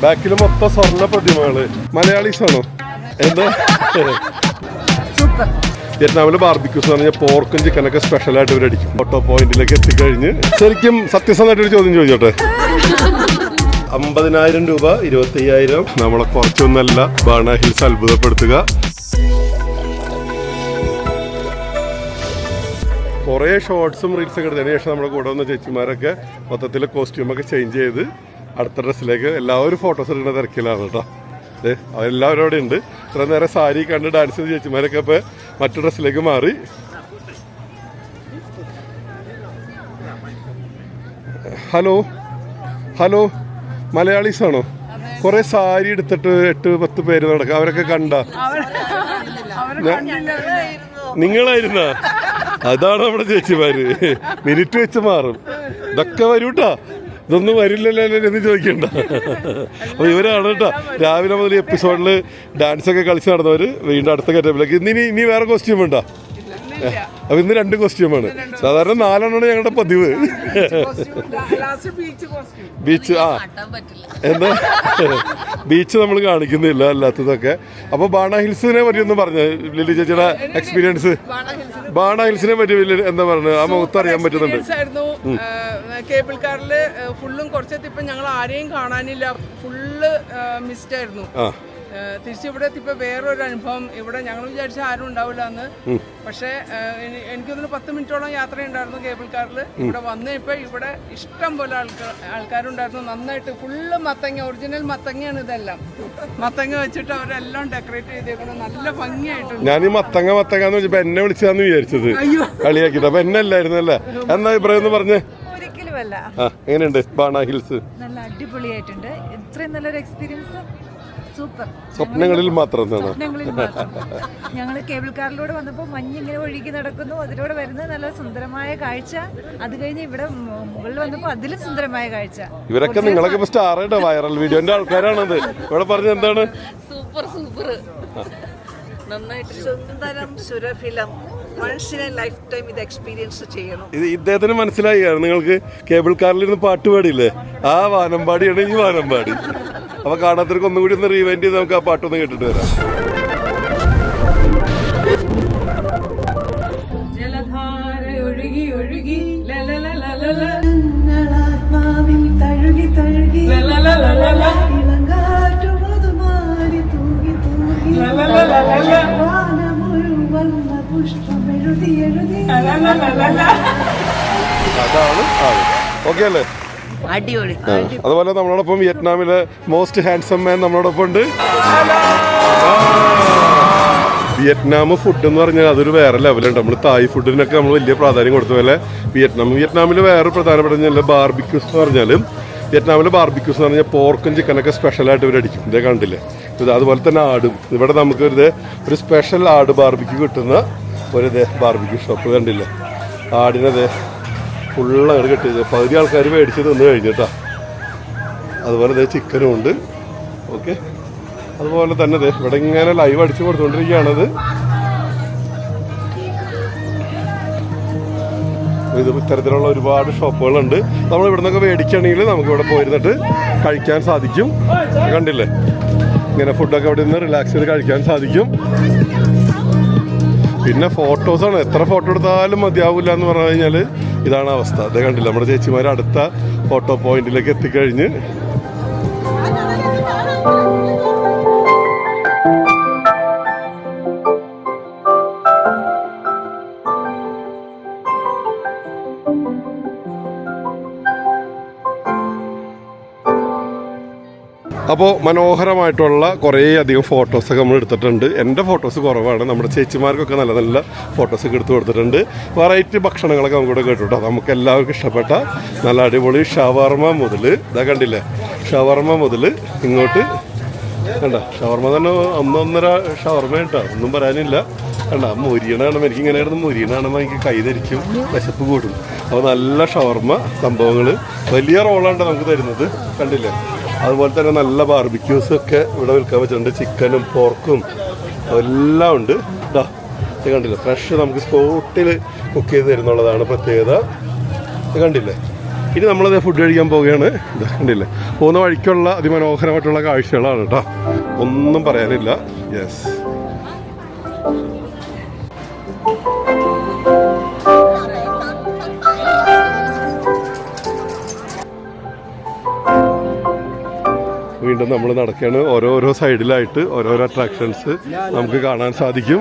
ബാക്കിൽ മൊത്തം സ്വർണ്ണ പ്രതിമകള്. മലയാളീസ് ആണോ? എന്താ വിയറ്റ്നാമില് ബാർബിക്യൂസ് എന്ന് പറഞ്ഞാൽ പോർക്കും ചിക്കനൊക്കെ സ്പെഷ്യലായിട്ട് ഇവരടിക്കും. ഫോട്ടോ പോയിന്റിലേക്ക് എത്തിക്കഴിഞ്ഞ് ശരിക്കും സത്യസന്ധമായിട്ടൊരു ചോദ്യം ചോദിച്ചോട്ടെ. 50,000 രൂപ, 25,000 നമ്മളെ കുറച്ചൊന്നല്ല ബാണ ഹിൽസ് അത്ഭുതപ്പെടുത്തുക. കുറേ ഷോർട്സും റീൽസൊക്കെ എടുത്തതിന് ശേഷം നമ്മുടെ കൂടെ വന്ന ചേച്ചിമാരൊക്കെ മൊത്തത്തിൽ കോസ്റ്റ്യൂമൊക്കെ ചേഞ്ച് ചെയ്ത് അടുത്ത ഡ്രസ്സിലേക്ക് എല്ലാവരും ഫോട്ടോസ് എടുക്കുന്ന തിരക്കിലാണ് കേട്ടോ. അവരെല്ലാവരും അവിടെ ഉണ്ട്. ഇത്ര നേരം സാരി കണ്ട് ഡാൻസ് ചെയ്ത് ചേച്ചിമാരൊക്കെ ഇപ്പോൾ മറ്റു ഡ്രസ്സിലേക്ക് മാറി. ഹലോ ഹലോ, മലയാളീസ് ആണോ? കുറെ സാരി എടുത്തിട്ട് 8-10 പേര് നടക്കുക. അവരൊക്കെ കണ്ട നിങ്ങളായിരുന്ന? അതാണ് നമ്മുടെ ചേച്ചിമാര്. മിനിറ്റ് വെച്ച് മാറും. ഇതൊക്കെ വരൂട്ടാ, ഇതൊന്നും വരില്ലല്ലോ എന്ന് ചോദിക്കണ്ട. അപ്പൊ ഇവരാണ് കേട്ടോ രാവിലെ മുതൽ എപ്പിസോഡിൽ ഡാൻസ് ഒക്കെ കളിച്ച് നടന്നവര്. വീണ്ടും അടുത്ത കറ്റപ്പിലേക്ക് ഇനി വേറെ കോസ്റ്റ്യൂം ഉണ്ടോ? അപ്പൊ ഇന്ന് 2 കോസ്റ്റ്യൂമാണ്. സാധാരണ 4 ഞങ്ങളുടെ പതിവ്. ബീച്ച് എന്താ ബീച്ച് നമ്മൾ കാണിക്കുന്നില്ല അല്ലാത്തതൊക്കെ. അപ്പൊ ബാണ ഹിൽസിനെ പറ്റി ഒന്ന് പറഞ്ഞു ലില്ലി ചേച്ചിയുടെ എക്സ്പീരിയൻസ്. ബാണ ഹിൽസിനെ പറ്റി എന്താ പറഞ്ഞത്? ആ മുഖത്ത് അറിയാൻ പറ്റുന്നുണ്ട്. കേബിൾ കാറില് ഫുള്ളും കുറച്ചെത്തിയപ്പോ ഞങ്ങൾ ആരെയും കാണാനില്ല. ഫുള്ള് മിസ്റ്റ് ആയിരുന്നു. തിരിച്ചിവിടെ എത്തിയപ്പോ വേറൊരു അനുഭവം. ഇവിടെ ഞങ്ങൾ വിചാരിച്ച ആരും ഉണ്ടാവില്ല എന്ന്. പക്ഷെ എനിക്കൊന്ന് 10 മിനിറ്റോളം യാത്രയുണ്ടായിരുന്നു കേബിൾ കാറിൽ. ഇവിടെ വന്നപ്പോ ഇവിടെ ഇഷ്ടം പോലെ ആൾക്കാരുണ്ടായിരുന്നു. നന്നായിട്ട് ഫുള്ള് മത്തങ്ങ, ഒറിജിനൽ മത്തങ്ങയാണ് ഇതെല്ലാം. മത്തങ്ങ വെച്ചിട്ട് അവരെല്ലാം ഡെക്കറേറ്റ് ചെയ്തേക്കണം. നല്ല ഭംഗിയായിട്ടുണ്ട്. ഞാൻ ഈ മത്തങ്ങ എന്ന് വെച്ചപ്പോ എന്നെ വിളിച്ചാന്ന് വിചാരിച്ചത്, കളിയാക്കിട്ട്. അപ്പൊ എന്നെ അല്ലായിരുന്നല്ലേ? എന്നാ അഭിപ്രായം ഒന്ന് പറഞ്ഞേ. എങ്ങനെയുണ്ട് ബാണ ഹിൽസ്? നല്ല അടിപൊളിയായിട്ടുണ്ട്. ഇത്രയും നല്ലൊരു എക്സ്പീരിയൻസ് സൂപ്പർ. സ്വപ്നങ്ങളിൽ മാത്രം ഞങ്ങൾ കേബിൾ കാറിലൂടെ വന്നപ്പോൾ മഞ്ഞിങ്ങനെ ഒഴുകി നടക്കുന്നു. അതിലൂടെ വരുന്നത് നല്ല സുന്ദരമായ കാഴ്ച. അത് കഴിഞ്ഞ് ഇവിടെ മുകളിൽ വന്നപ്പോൾ അതിലും സുന്ദരമായ കാഴ്ച. ഇവരൊക്കെ നിങ്ങളൊക്കെ സ്റ്റാർ ആയിട്ടോ, വൈറൽ വീഡിയോന്റെ ആൾക്കാരാണത്. ഇവിടെ പറഞ്ഞ എന്താണ്? സൂപ്പർ സൂപ്പർ, നന്നായിട്ട് സുന്ദരം സുരഭിലം. മനുഷ്യനെ ലൈഫ് ടൈം ഇത് എക്സ്പീരിയൻസ് ചെയ്യണം. ഇത് ഇദ്ദേഹത്തിന് മനസ്സിലായി. നിങ്ങൾക്ക് കേബിൾ കാറിലിരുന്ന് പാട്ട് പാടിയില്ലേ? ആ വാനമ്പാടിയാണ് ഈ വാനമ്പാടി. അപ്പൊ കാണാത്തവർക്ക് ഒന്നുകൂടി ഒന്ന് റീവൈൻഡ് ചെയ്ത് നമുക്ക് ആ പാട്ടൊന്ന് കേട്ടിട്ട് വരാം. ജലധാര ഒഴുകി ഒഴുകി തഴുകി തഴുകി അതാണ് ഓക്കെ അല്ലേ? അടിപൊളി. അതുപോലെ നമ്മളോടൊപ്പം വിയറ്റ്നാമിലെ മോസ്റ്റ് ഹാൻഡ്സം മാൻ നമ്മളോടൊപ്പം ഉണ്ട്. വിയറ്റ്നാം ഫുഡ് എന്ന് പറഞ്ഞാൽ അതൊരു വേറെ ലെവലുണ്ട്. നമ്മൾ തായ് ഫുഡിനൊക്കെ നമ്മൾ വലിയ പ്രാധാന്യം കൊടുത്ത പോലെ വിയറ്റ്നാമിൽ വേറെ പ്രധാനപ്പെട്ട ബാർബിക്യൂസ് എന്ന് പറഞ്ഞാൽ, വിയറ്റ്നാമിലെ ബാർബിക്യൂസ് എന്ന് പറഞ്ഞാൽ പോർക്കും ചിക്കനൊക്കെ സ്പെഷ്യലായിട്ട് ഇവരടിക്കും. ഇതേ കണ്ടില്ലേ? അതുപോലെ തന്നെ ആടും. ഇവിടെ നമുക്ക് ഒരു സ്പെഷ്യൽ ആട് ബാർബിക്യൂ കിട്ടുന്ന ഒരു ബാർബിക്യൂ ഷോപ്പ് കണ്ടില്ലേ? ആടിനത് ഫുള്ള് അങ്ങോട്ട് കെട്ടിയത്. പകുതി ആൾക്കാർ മേടിച്ച് തിന്ന് കഴിഞ്ഞിട്ടാ. അതുപോലെ ചിക്കനും ഉണ്ട്. ഓക്കെ, അതുപോലെ തന്നെ ഇവിടെ ഇങ്ങനെ ലൈവ് അടിച്ച് കൊടുത്തുകൊണ്ടിരിക്കുകയാണത്. ഇത് ഇത്തരത്തിലുള്ള ഒരുപാട് ഷോപ്പുകളുണ്ട്. നമ്മൾ ഇവിടെ നിന്നൊക്കെ മേടിക്കുകയാണെങ്കിൽ നമുക്ക് ഇവിടെ പോയിരുന്നിട്ട് കഴിക്കാൻ സാധിക്കും. കണ്ടില്ലേ? ഇങ്ങനെ ഫുഡൊക്കെ ഇവിടെ നിന്ന് റിലാക്സ് ചെയ്ത് കഴിക്കാൻ സാധിക്കും. പിന്നെ ഫോട്ടോസാണ്. എത്ര ഫോട്ടോ എടുത്താലും മതിയാവില്ല എന്ന് പറഞ്ഞു കഴിഞ്ഞാൽ ഇതാണ് അവസ്ഥ. അത് കണ്ടില്ല? നമ്മുടെ ചേച്ചിമാർ അടുത്ത ഫോട്ടോ പോയിന്റിലേക്ക് എത്തിക്കഴിഞ്ഞ് അപ്പോൾ മനോഹരമായിട്ടുള്ള കുറേ അധികം ഫോട്ടോസൊക്കെ നമ്മൾ എടുത്തിട്ടുണ്ട്. എൻ്റെ ഫോട്ടോസ് കുറവാണ്. നമ്മുടെ ചേച്ചിമാർക്കൊക്കെ നല്ല നല്ല ഫോട്ടോസൊക്കെ എടുത്ത് കൊടുത്തിട്ടുണ്ട്. വെറൈറ്റി ഭക്ഷണങ്ങളൊക്കെ നമുക്കിവിടെ കേട്ടോ. നമുക്ക് എല്ലാവർക്കും ഇഷ്ടപ്പെട്ട നല്ല അടിപൊളി ഷവർമ മുതൽ ഇതാ കണ്ടില്ലേ? ഷവർമ മുതൽ ഇങ്ങോട്ട് കണ്ട. ഷവർമ തന്നെ 1.5 ഷവർമ കേട്ടോ, ഒന്നും പറയാനില്ല. കണ്ട മൊരിയണാണ്. എനിക്കിങ്ങനെ ആയിരുന്നു മൊരിയണാണെന്ന് എനിക്ക് കൈധരിക്കും, വിശപ്പ് കൂടും. അപ്പോൾ നല്ല ഷവർമ സംഭവങ്ങൾ വലിയ റോളാണ് നമുക്ക് തരുന്നത്. കണ്ടില്ലേ? അതുപോലെ തന്നെ നല്ല ബാർബിക്യൂസൊക്കെ ഇവിടെ വിൽക്കാൻ വെച്ചിട്ടുണ്ട്. ചിക്കനും പോർക്കും എല്ലാം ഉണ്ട്. ഇതാ ഇത് കണ്ടില്ലേ? ഫ്രഷ് നമുക്ക് സ്പോട്ടിൽ കുക്ക് ചെയ്ത് തരുന്നുള്ളതാണ് പ്രത്യേകത. ഇത് കണ്ടില്ലേ? ഇനി നമ്മളത് ഫുഡ് കഴിക്കാൻ പോവുകയാണ്. ഇത് കണ്ടില്ലേ, പോകുന്ന വഴിക്കുള്ള അതിമനോഹരമായിട്ടുള്ള കാഴ്ചകളാണ് കേട്ടോ, ഒന്നും പറയാനില്ല. യെസ്, വീണ്ടും നമ്മൾ നടക്കുകയാണ്. ഓരോരോ സൈഡിലായിട്ട് ഓരോരോ അട്രാക്ഷൻസ് നമുക്ക് കാണാൻ സാധിക്കും.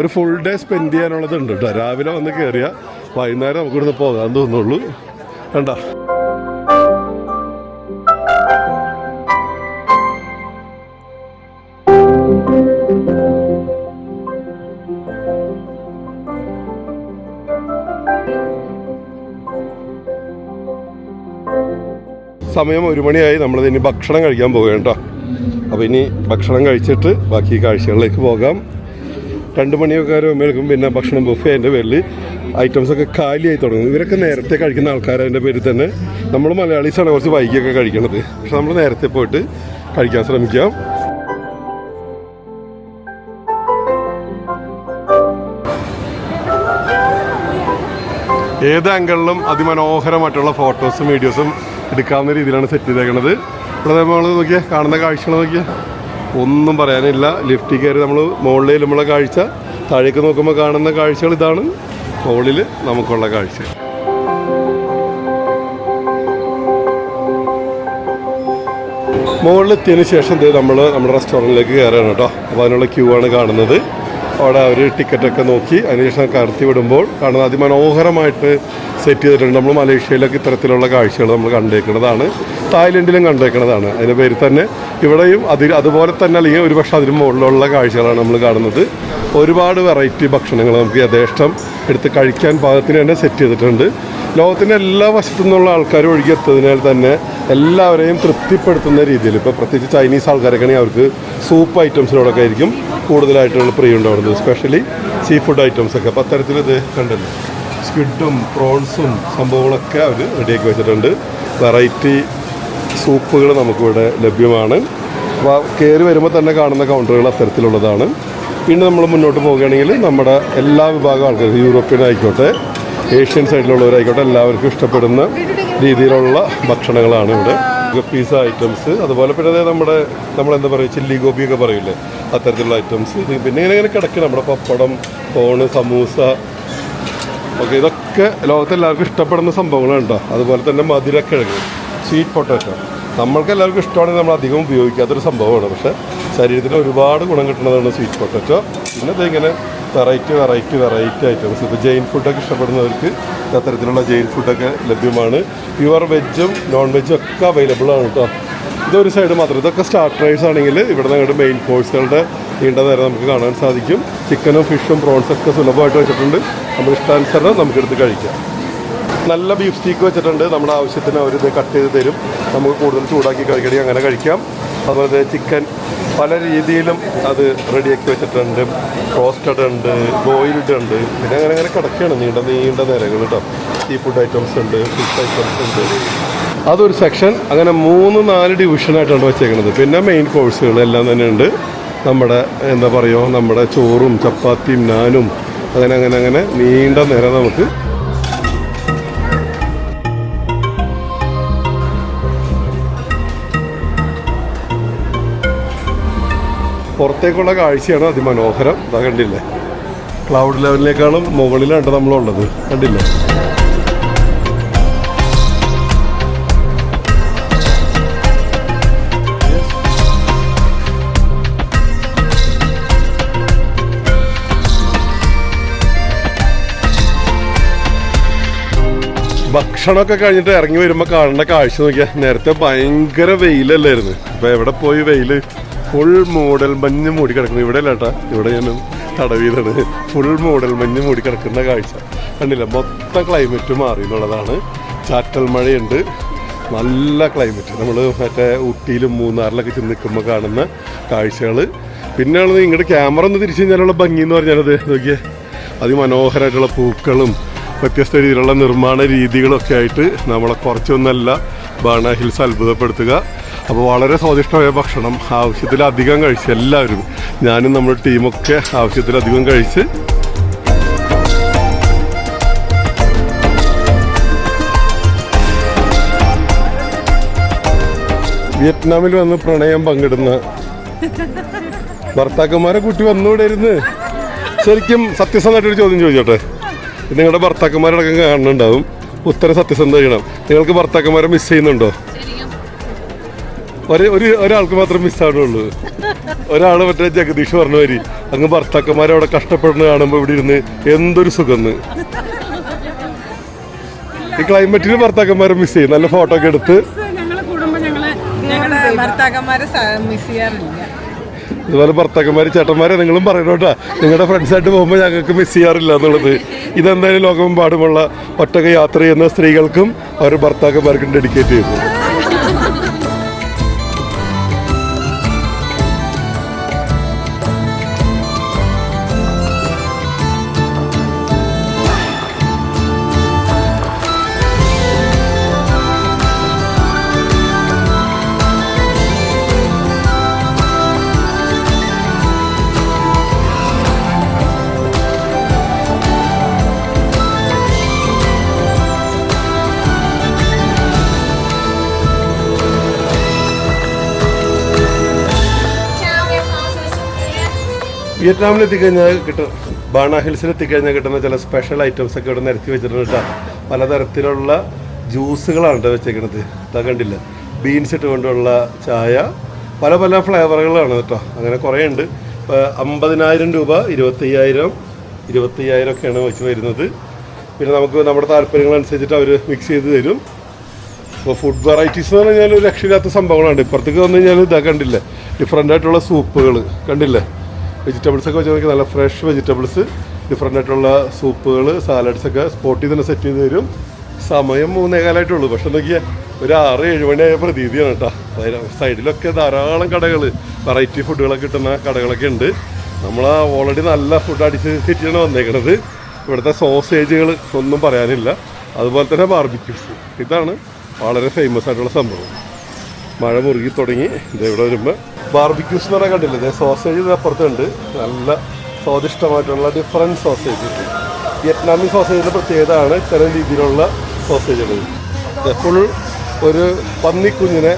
ഒരു ഫുൾ ഡേ സ്പെൻഡ് ചെയ്യാനുള്ളതുണ്ട് കേട്ടോ. രാവിലെ വന്ന് കയറിയാൽ വൈകുന്നേരം നമുക്ക് ഇവിടുന്ന് പോകാൻ തോന്നുള്ളൂ. കണ്ടോ, സമയം 1 മണിയായി. നമ്മളിത് ഇനി ഭക്ഷണം കഴിക്കാൻ പോവുകയാണ് കേട്ടോ. അപ്പോൾ ഇനി ഭക്ഷണം കഴിച്ചിട്ട് ബാക്കി കാഴ്ചകളിലേക്ക് പോകാം. 2 മണിയൊക്കെ വരുമ്പോഴേക്കും പിന്നെ ഭക്ഷണം ബുഫേ അതിൻ്റെ പേരിൽ ഐറ്റംസൊക്കെ കാലിയായി തുടങ്ങും. ഇവരൊക്കെ നേരത്തെ കഴിക്കുന്ന ആൾക്കാരതിൻ്റെ പേരിൽ തന്നെ. നമ്മൾ മലയാളീസാണ് കുറച്ച് വൈകിയൊക്കെ കഴിക്കണത്, പക്ഷെ നമ്മൾ നേരത്തെ പോയിട്ട് കഴിക്കാൻ ശ്രമിക്കാം. ഏത് ആംഗിളിലും അതിമനോഹരമായിട്ടുള്ള ഫോട്ടോസും വീഡിയോസും എടുക്കാവുന്ന രീതിയിലാണ് സെറ്റ് ചെയ്തേക്കുന്നത്. ഇവിടെ നമ്മൾ നോക്കിയാൽ കാണുന്ന കാഴ്ചകൾ നോക്കിയാൽ ഒന്നും പറയാനില്ല. ലിഫ്റ്റിൽ കയറി നമ്മൾ മുകളിൽ നമ്മളെ കാഴ്ച, താഴേക്ക് നോക്കുമ്പോൾ കാണുന്ന കാഴ്ചകൾ ഇതാണ്, മുകളിൽ നമുക്കുള്ള കാഴ്ച. മുകളിലെത്തിയതിന് ശേഷം നമ്മൾ നമ്മുടെ റെസ്റ്റോറൻറ്റിലേക്ക് കയറുകയാണ് കേട്ടോ. അപ്പോൾ അതിനുള്ള ക്യൂ ആണ് കാണുന്നത്. അവിടെ അവർ ടിക്കറ്റൊക്കെ നോക്കി അതിനുശേഷം കടത്തി വിടുമ്പോൾ കാണുന്നത് അതിമനോഹരമായിട്ട് സെറ്റ് ചെയ്തിട്ടുണ്ട്. നമ്മൾ മലേഷ്യയിലൊക്കെ ഇത്തരത്തിലുള്ള കാഴ്ചകൾ നമ്മൾ കണ്ടേക്കുന്നതാണ്, തായ്ലൻഡിലും കണ്ടേക്കുന്നതാണ്. അതിൻ്റെ പേരിൽ തന്നെ ഇവിടെയും അതുപോലെ തന്നെ അല്ലെങ്കിൽ ഒരു പക്ഷേ അതിന് മുകളിലുള്ള കാഴ്ചകളാണ് നമ്മൾ കാണുന്നത്. ഒരുപാട് വെറൈറ്റി ഭക്ഷണങ്ങൾ നമുക്ക് യഥേഷ്ടം എടുത്ത് കഴിക്കാൻ പാകത്തിന് തന്നെ സെറ്റ് ചെയ്തിട്ടുണ്ട്. ലോകത്തിൻ്റെ എല്ലാ വശത്തു നിന്നുള്ള ആൾക്കാർ ഒഴുകി എത്തുന്നതിനാൽ തന്നെ എല്ലാവരെയും തൃപ്തിപ്പെടുത്തുന്ന രീതിയിൽ, ഇപ്പോൾ പ്രത്യേകിച്ച് ചൈനീസ് ആൾക്കാരൊക്കെ ആണെങ്കിൽ അവർക്ക് സൂപ്പ് ഐറ്റംസിനോടൊക്കെ ആയിരിക്കും കൂടുതലായിട്ടുള്ള പ്രിയം ഉണ്ടാവുന്നത്, സ്പെഷ്യലി സീ ഫുഡ് ഐറ്റംസൊക്കെ. അപ്പോൾ അത്തരത്തിൽ ഇത് കണ്ടല്ലോ, സ്ക്വിഡും പ്രോൺസും സംഭവങ്ങളൊക്കെ അവർ റെഡിയാക്കി വെച്ചിട്ടുണ്ട്. വെറൈറ്റി സൂപ്പുകൾ നമുക്കിവിടെ ലഭ്യമാണ്. അപ്പോൾ കയറി വരുമ്പോൾ തന്നെ കാണുന്ന കൗണ്ടറുകൾ അത്തരത്തിലുള്ളതാണ്. പിന്നെ നമ്മൾ മുന്നോട്ട് പോവുകയാണെങ്കിൽ നമ്മുടെ എല്ലാ വിഭാഗം ആൾക്കാർക്കും, യൂറോപ്യൻ ആയിക്കോട്ടെ ഏഷ്യൻ സൈഡിലുള്ളവരായിക്കോട്ടെ, എല്ലാവർക്കും ഇഷ്ടപ്പെടുന്ന രീതിയിലുള്ള ഭക്ഷണങ്ങളാണ് ഇവിടെ. പിസ്സ ഐറ്റംസ്, അതുപോലെ പിന്നെ നമ്മളെന്താ പറയുക, ചില്ലി ഗോപിയൊക്കെ പറയില്ലേ, അത്തരത്തിലുള്ള ഐറ്റംസ്. പിന്നെ ഇങ്ങനെ കിടക്കും നമ്മുടെ പപ്പടം, കോണ്, സമൂസ, ഓക്കെ, ഇതൊക്കെ ലോകത്തെല്ലാവർക്കും ഇഷ്ടപ്പെടുന്ന സംഭവങ്ങളാണ് കേട്ടോ. അതുപോലെ തന്നെ മധുരക്കിഴങ്ങ്, സ്വീറ്റ് പൊട്ടാറ്റോ, നമ്മൾക്ക് എല്ലാവർക്കും ഇഷ്ടമാണെങ്കിൽ നമ്മൾ അധികം ഉപയോഗിക്കാത്തൊരു സംഭവമാണ്, പക്ഷേ ശരീരത്തിന് ഒരുപാട് ഗുണം കിട്ടുന്നതാണ് സ്വീറ്റ് പൊട്ടാറ്റോ. പിന്നെ ഇതിങ്ങനെ വെറൈറ്റി ഐറ്റംസ്. ഇപ്പോൾ ജെയിൻ ഫുഡൊക്കെ ഇഷ്ടപ്പെടുന്നവർക്ക് അത്തരത്തിലുള്ള ജെയിൻ ഫുഡൊക്കെ ലഭ്യമാണ്. പ്യുവർ വെജും നോൺ വെജും ഒക്കെ അവൈലബിൾ ആണ് കേട്ടോ. ഇതൊരു സൈഡ് മാത്രം. ഇതൊക്കെ സ്റ്റാർട്ടേഴ്സ് ആണെങ്കിൽ ഇവിടെ ഞങ്ങളുടെ മെയിൻ കോഴ്സുകളുടെ നീണ്ട നേരം നമുക്ക് കാണാൻ സാധിക്കും. ചിക്കനും ഫിഷും പ്രോൺസൊക്കെ സുലഭമായിട്ട് വെച്ചിട്ടുണ്ട്. നമ്മുടെ ഇഷ്ടാനുസരണം നമുക്കെടുത്ത് കഴിക്കാം. നല്ല ബീഫ് സ്റ്റീക്ക് വെച്ചിട്ടുണ്ട്. നമ്മുടെ ആവശ്യത്തിന് അവരിത് കട്ട് ചെയ്ത് തരും. നമുക്ക് കൂടുതൽ ചൂടാക്കി കഴിക്കണമെങ്കിൽ അങ്ങനെ കഴിക്കാം. അതുപോലെ ചിക്കൻ പല രീതിയിലും അത് റെഡിയാക്കി വെച്ചിട്ടുണ്ട്. റോസ്റ്റഡ് ഉണ്ട്, ബോയിൽഡ് ഉണ്ട്, പിന്നെ അങ്ങനെ കിടക്കുകയാണ് നീണ്ട നേരങ്ങൾ കേട്ടോ. സീ ഫുഡ് ഐറ്റംസ് ഉണ്ട്, ഫിഷ് ഐറ്റംസ് ഉണ്ട്. അതൊരു സെക്ഷൻ. അങ്ങനെ 3-4 ഡിവിഷനായിട്ടാണ് വെച്ചേക്കുന്നത്. പിന്നെ മെയിൻ കോഴ്സുകൾ എല്ലാം തന്നെ ഉണ്ട്. നമ്മുടെ എന്താ പറയുക, നമ്മുടെ ചോറും ചപ്പാത്തിയും നാനും അങ്ങനെ നീണ്ട നേരം നമുക്ക് പുറത്തേക്കുള്ള കാഴ്ചയാണ് അതിമനോഹരം. അതാ കണ്ടില്ലേ, ക്ലൗഡ് ലെവലിനേക്കാളും മുകളിലാണ് നമ്മളുള്ളത്. കണ്ടില്ലേ, ഭക്ഷണമൊക്കെ കഴിഞ്ഞിട്ട് ഇറങ്ങി വരുമ്പോൾ കാണേണ്ട കാഴ്ച നോക്കിയാൽ, നേരത്തെ ഭയങ്കര വെയിലല്ലായിരുന്നു. ഇപ്പോൾ എവിടെ പോയി വെയിൽ, ഫുൾ മൂടൽ മഞ്ഞ് മൂടി കിടക്കുന്നു. ഇവിടെ അല്ലേട്ടാ, ഇവിടെ ഞാൻ തടവിയതാണ്. ഫുൾ മൂടൽ മഞ്ഞ് മൂടി കിടക്കുന്ന കാഴ്ച കണ്ടില്ല. മൊത്തം ക്ലൈമറ്റ് മാറി എന്നുള്ളതാണ്. ചാറ്റൽ മഴയുണ്ട്, നല്ല ക്ലൈമറ്റ്. നമ്മൾ മറ്റേ ഊട്ടിയിലും മൂന്നാറിലൊക്കെ ചെന്ന് നിൽക്കുമ്പോൾ കാണുന്ന കാഴ്ചകൾ. പിന്നെയുള്ളത് ഇങ്ങോട്ട് ക്യാമറ ഒന്ന് തിരിച്ചു കഴിഞ്ഞാലുള്ള ഭംഗി എന്ന് പറഞ്ഞാലത് നോക്കിയേ, അതിമനോഹരമായിട്ടുള്ള പൂക്കളും വ്യത്യസ്ത രീതിയിലുള്ള നിർമ്മാണ രീതികളൊക്കെ ആയിട്ട് നമ്മളെ കുറച്ചൊന്നല്ല ബാണ ഹിൽസ് അത്ഭുതപ്പെടുത്തുക. അപ്പോൾ വളരെ സ്വാദിഷ്ടമായ ഭക്ഷണം ആവശ്യത്തിലധികം കഴിച്ച് എല്ലാവരും, ഞാനും നമ്മുടെ ടീമൊക്കെ ആവശ്യത്തിലധികം കഴിച്ച് വിയറ്റ്നാമിൽ വന്ന് പ്രണയം പങ്കിടുന്ന ഭർത്താക്കന്മാരെ കൂട്ടി വന്നുകൂടെ ഇരുന്ന്. ശരിക്കും സത്യസന്ധമായിട്ടൊരു ചോദ്യം ചോദിച്ചോട്ടെ, നിങ്ങളുടെ ഭർത്താക്കന്മാരടക്കം കാണുന്നുണ്ടാവും, ഉത്തരം സത്യസന്ധത ചെയ്യണം. നിങ്ങൾക്ക് ഭർത്താക്കന്മാരെ മിസ് ചെയ്യുന്നുണ്ടോ? ഒരാൾക്ക് മാത്രം മിസ്സാവുന്നുള്ളൂ. ഒരാൾ മറ്റേ ജഗദീഷ് പറഞ്ഞ വരി, അങ്ങ് ഭർത്താക്കന്മാരെ അവിടെ കഷ്ടപ്പെടുന്ന കാണുമ്പോൾ ഇവിടെ ഇരുന്ന് എന്തൊരു സുഖന്ന്. ഈ ക്ലൈമറ്റിന് ഭർത്താക്കന്മാരെ മിസ് ചെയ്യും. നല്ല ഫോട്ടോ ഒക്കെ എടുത്ത് ഇതുപോലെ ഭർത്താക്കന്മാര് ചേട്ടന്മാരെ നിങ്ങളും പറയണോട്ടാ, നിങ്ങളുടെ ഫ്രണ്ട്സായിട്ട് പോകുമ്പോൾ ഞങ്ങൾക്ക് മിസ് ചെയ്യാറില്ല എന്നുള്ളത്. ഇതെന്തായാലും ലോകമെമ്പാടുമുള്ള ഒറ്റക്ക് യാത്ര ചെയ്യുന്ന സ്ത്രീകൾക്കും അവർ ഭർത്താക്കന്മാർക്കും ഡെഡിക്കേറ്റ് ചെയ്യുന്നു. വിയറ്റ്നാമിൽ എത്തിക്കഴിഞ്ഞാൽ കിട്ടും, ബാണ ഹിൽസിൽ എത്തിക്കഴിഞ്ഞാൽ കിട്ടുന്ന ചില സ്പെഷ്യൽ ഐറ്റംസ് ഒക്കെ ഇവിടെ നിരത്തി വെച്ചിട്ടുണ്ട് കേട്ടോ. പലതരത്തിലുള്ള ജ്യൂസുകളാണ് കേട്ടോ വെച്ചേക്കണത്. ഇതാ കണ്ടില്ല, ബീൻസ് ഇട്ടുകൊണ്ടുള്ള ചായ, പല പല ഫ്ലേവറുകളാണ് കേട്ടോ. അങ്ങനെ കുറേ ഉണ്ട്. ഇപ്പോൾ 50,000 രൂപ, 25,000 ഒക്കെയാണ് വെച്ച് വരുന്നത്. പിന്നെ നമുക്ക് നമ്മുടെ താല്പര്യങ്ങളനുസരിച്ചിട്ട് അവർ മിക്സ് ചെയ്ത് തരും. ഇപ്പോൾ ഫുഡ് വെറൈറ്റീസ് എന്ന് പറഞ്ഞു കഴിഞ്ഞാൽ ഒരു രക്ഷയില്ലാത്ത സംഭവങ്ങളാണ്. ഇപ്പുറത്തേക്ക് വന്നു കഴിഞ്ഞാൽ ഇതാ കണ്ടില്ലേ, ഡിഫറെൻ്റ് ആയിട്ടുള്ള സൂപ്പുകൾ കണ്ടില്ലേ, വെജിറ്റബിൾസ് ഒക്കെ വെച്ച് നോക്കി, നല്ല ഫ്രഷ് വെജിറ്റബിൾസ്, ഡിഫറെൻ്റ് ആയിട്ടുള്ള സൂപ്പുകൾ, സാലഡ്സ് ഒക്കെ സ്പോട്ടിൽ തന്നെ സെറ്റ് ചെയ്ത് തരും. സമയം 3:15 പക്ഷെ നോക്കിയാൽ ഒരു 6-7 മണിയായ പ്രതീതിയാണ് കേട്ടോ. സൈഡിലൊക്കെ ധാരാളം കടകൾ, വെറൈറ്റി ഫുഡുകളൊക്കെ കിട്ടുന്ന കടകളൊക്കെ ഉണ്ട്. നമ്മൾ ഓൾറെഡി നല്ല ഫുഡ് അടിച്ച് തെറ്റിയാണ് വന്നേക്കണത്. ഇവിടുത്തെ സോസേജുകൾ ഒന്നും പറയാനില്ല. അതുപോലെ തന്നെ ബാർബിക്യൂസ്, ഇതാണ് വളരെ ഫേമസ് ആയിട്ടുള്ള സംഭവം. മഴ മുറുകി തുടങ്ങി. ഇവിടെ വരുമ്പോൾ ബാർബിക്യൂസ് എന്ന് പറഞ്ഞാൽ കണ്ടില്ലേ, സോസേജ് ഇത് അപ്പുറത്തുണ്ട്. നല്ല സ്വാദിഷ്ടമായിട്ടുള്ള ഡിഫറൻറ്റ് സോസേജ്. വിയറ്റ്നാമി സോസേജിൻ്റെ പ്രത്യേകതയാണ് ചില രീതിയിലുള്ള സോസേജുകൾ. ഫുൾ ഒരു പന്നിക്കുഞ്ഞിനെ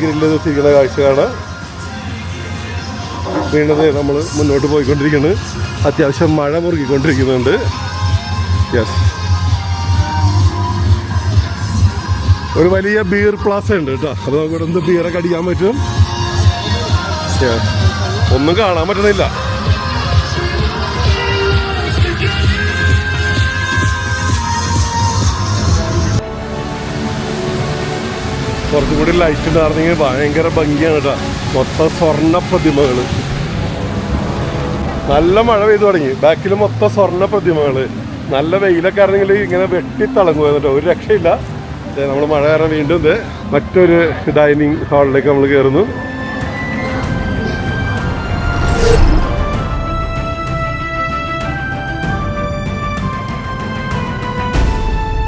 ഗ്രില്ല് ചെയ്തിരിക്കുന്ന കാഴ്ചയാണ്. വീണത് നമ്മൾ മുന്നോട്ട് പോയിക്കൊണ്ടിരിക്കുന്നത്. അത്യാവശ്യം മഴ മുറുകിക്കൊണ്ടിരിക്കുന്നുണ്ട്. യെസ്, ഒരു വലിയ ബീർ പ്ലാസ ഉണ്ട് കേട്ടോ. അത് നമുക്ക് ഇവിടെ എന്ത് ബീറൊക്കെ അടിക്കാൻ പറ്റും. ഒന്നും കാണാൻ പറ്റണില്ല. കുറച്ചും കൂടി ലൈറ്റ് ഉണ്ടായിരുന്നെങ്കിൽ ഭയങ്കര ഭംഗിയാണ് കേട്ടോ. മൊത്തം സ്വർണ്ണ പ്രതിമകൾ. നല്ല മഴ പെയ്തു തുടങ്ങി. ബാക്കിൽ മൊത്തം സ്വർണ്ണ പ്രതിമകൾ. നല്ല വെയിലൊക്കെ ആയിരുന്നെങ്കിൽ ഇങ്ങനെ വെട്ടിത്തിളങ്ങുക കേട്ടോ, ഒരു രക്ഷയില്ല. നമ്മൾ മഴ കാരണം വീണ്ടും മറ്റൊരു ഡൈനിങ് ഹാളിലേക്ക് നമ്മൾ കയറുന്നു.